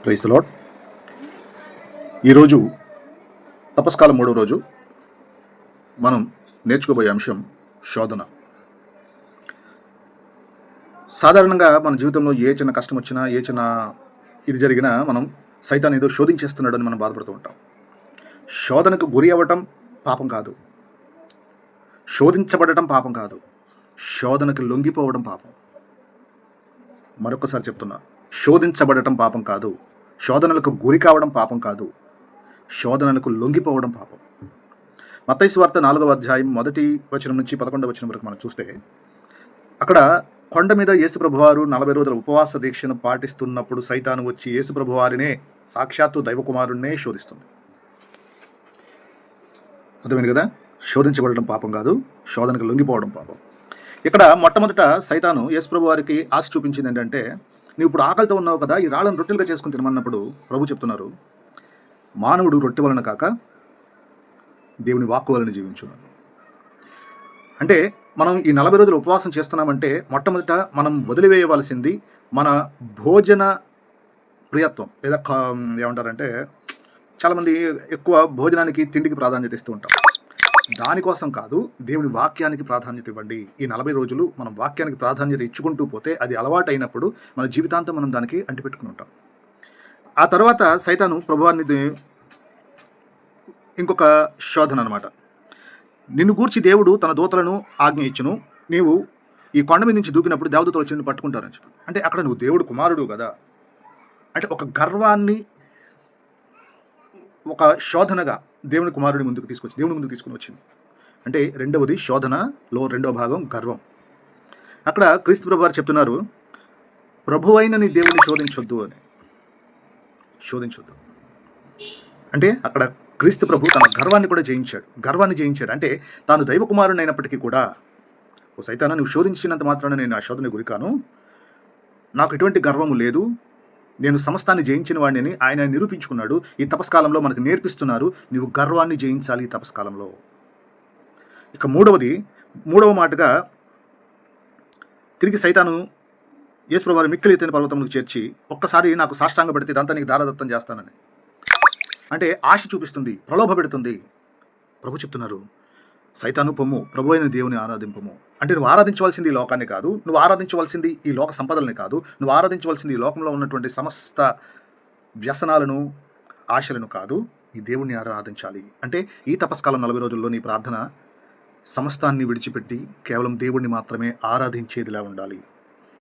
Praise the lord. ఈరోజు తపస్కాలం 3వ రోజు మనం నేర్చుకోబోయే అంశం శోధన. సాధారణంగా మన జీవితంలో ఏ చిన్న కష్టం వచ్చినా, ఏ చిన్న ఇది జరిగినా మనం సైతాన్ ఏదో శోధించేస్తున్నాడు అని మనం బాధపడుతూ ఉంటాం. శోధనకు గురి అవ్వటం పాపం కాదు, శోధించబడటం పాపం కాదు, శోధనకు లొంగిపోవడం పాపం. మరొకసారి చెప్తున్నా, శోధించబడటం పాపం కాదు, శోధనలకు గురి కావడం పాపం కాదు, శోధనలకు లొంగిపోవడం పాపం. మత్తయి సువార్త 4వ అధ్యాయం 1వ వచనం నుంచి 11వ వచనం వరకు మనం చూస్తే, అక్కడ కొండ మీద యేసుప్రభువారు 40 రోజుల ఉపవాస దీక్షను పాటిస్తున్నప్పుడు సైతాను వచ్చి యేసుప్రభువారినే, సాక్షాత్తు దైవకుమారుణ్ణే శోధిస్తుంది. అర్థమైంది కదా? శోధించబడడం పాపం కాదు, శోధనకు లొంగిపోవడం పాపం. ఇక్కడ మొట్టమొదట సైతాను యేసుప్రభువారికి ఆశ చూపించింది ఏంటంటే, నువ్వు ఇప్పుడు ఆకలితో ఉన్నావు కదా, ఈ రాళ్ళను రొట్టెలుగా చేసుకుని తినమన్నప్పుడు ప్రభు చెప్తున్నారు, మానవుడు రొట్టె వలన కాక దేవుని వాక్కు వలన జీవించున్నాను. అంటే మనం ఈ 40 రోజులు ఉపవాసం చేస్తున్నామంటే మొట్టమొదట మనం వదిలివేయవలసింది మన భోజన ప్రియత్వం. లేదా ఏమంటారంటే, చాలామంది ఎక్కువ భోజనానికి, తిండికి ప్రాధాన్యత ఇస్తూ ఉంటాం. దానికోసం కాదు, దేవుని వాక్యానికి ప్రాధాన్యత ఇవ్వండి. ఈ 40 రోజులు మనం వాక్యానికి ప్రాధాన్యత ఇచ్చుకుంటూ పోతే అది అలవాటు అయినప్పుడు మన జీవితాంతం మనం దానికి అంటిపెట్టుకుని ఉంటాం. ఆ తర్వాత సైతాను ప్రభువాన్ని ఇంకొక శోధన అనమాట. నిన్ను గూర్చి దేవుడు తన దూతలను ఆజ్ఞ ఇచ్చును, నీవు ఈ కొండ మీద నుంచి దూకినప్పుడు దేవదూతలు వచ్చి నిన్ను పట్టుకుంటారని చెప్పి. అంటే అక్కడ నువ్వు దేవుడు కుమారుడు కదా, అంటే ఒక గర్వాన్ని ఒక శోధనగా దేవుని కుమారుడి ముందుకు తీసుకుని వచ్చింది. అంటే రెండవది, శోధనలో రెండవ భాగం గర్వం. అక్కడ క్రీస్తు ప్రభు వారు చెప్తున్నారు, ప్రభువైన నీ దేవుని శోధించొద్దు అని. శోధించొద్దు అంటే అక్కడ క్రీస్తు ప్రభు తన గర్వాన్ని కూడా జయించాడు. అంటే తాను దైవ కుమారుని అయినప్పటికీ కూడా, ఓ సైతానా, నువ్వు శోధించినంత మాత్రాన నేను ఆ శోధన గురికాను, నాకు ఎటువంటి గర్వము లేదు, నేను సమస్తాన్ని జయించిన వాడిని ఆయన నిరూపించుకున్నాడు. ఈ తపస్కాలంలో మనకు నేర్పిస్తున్నారు, నువ్వు గర్వాన్ని జయించాలి ఈ తపస్కాలంలో. ఇక మూడవ మాటగా తిరిగి సైతాను యేసుప్రభువారు మిక్కిలి ఎత్తైన పర్వతములకు చేర్చి, ఒక్కసారి నాకు సాష్టాంగ పెడితే ఇదంతా నీకు దారదత్తం చేస్తానని. అంటే ఆశ చూపిస్తుంది, ప్రలోభ పెడుతుంది. ప్రభు చెప్తున్నారు, సైతాను పొమ్ము, ప్రభు అయిన దేవుని ఆరాధింపము. అంటే నువ్వు ఆరాధించవలసింది ఈ లోకాన్ని కాదు, నువ్వు ఆరాధించవలసింది ఈ లోక సంపదలని కాదు, నువ్వు ఆరాధించవలసింది ఈ లోకంలో ఉన్నటువంటి సమస్త వ్యసనాలను, ఆశలను కాదు, ఈ దేవుణ్ణి ఆరాధించాలి. అంటే ఈ తపస్కాలం 40 రోజుల్లో నీ ప్రార్థన సమస్తాన్ని విడిచిపెట్టి కేవలం దేవుణ్ణి మాత్రమే ఆరాధించేదిలా ఉండాలి.